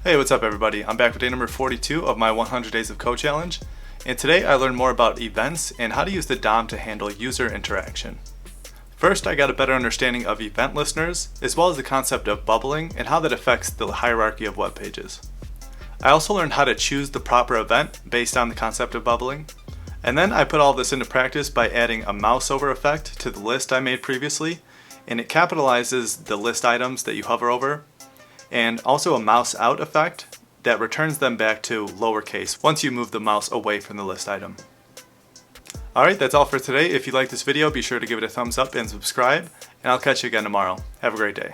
Hey, what's up everybody? I'm back with day number 42 of my 100 Days of Code Challenge, and today I learned more about events and how to use the DOM to handle user interaction. First, I got a better understanding of event listeners, as well as the concept of bubbling and how that affects the hierarchy of web pages. I also learned how to choose the proper event based on the concept of bubbling. And then I put all this into practice by adding a mouse over effect to the list I made previously, and it capitalizes the list items that you hover over, and also a mouse out effect that returns them back to lowercase once you move the mouse away from the list item. Alright, that's all for today. If you like this video, be sure to give it a thumbs up and subscribe, and I'll catch you again tomorrow. Have a great day.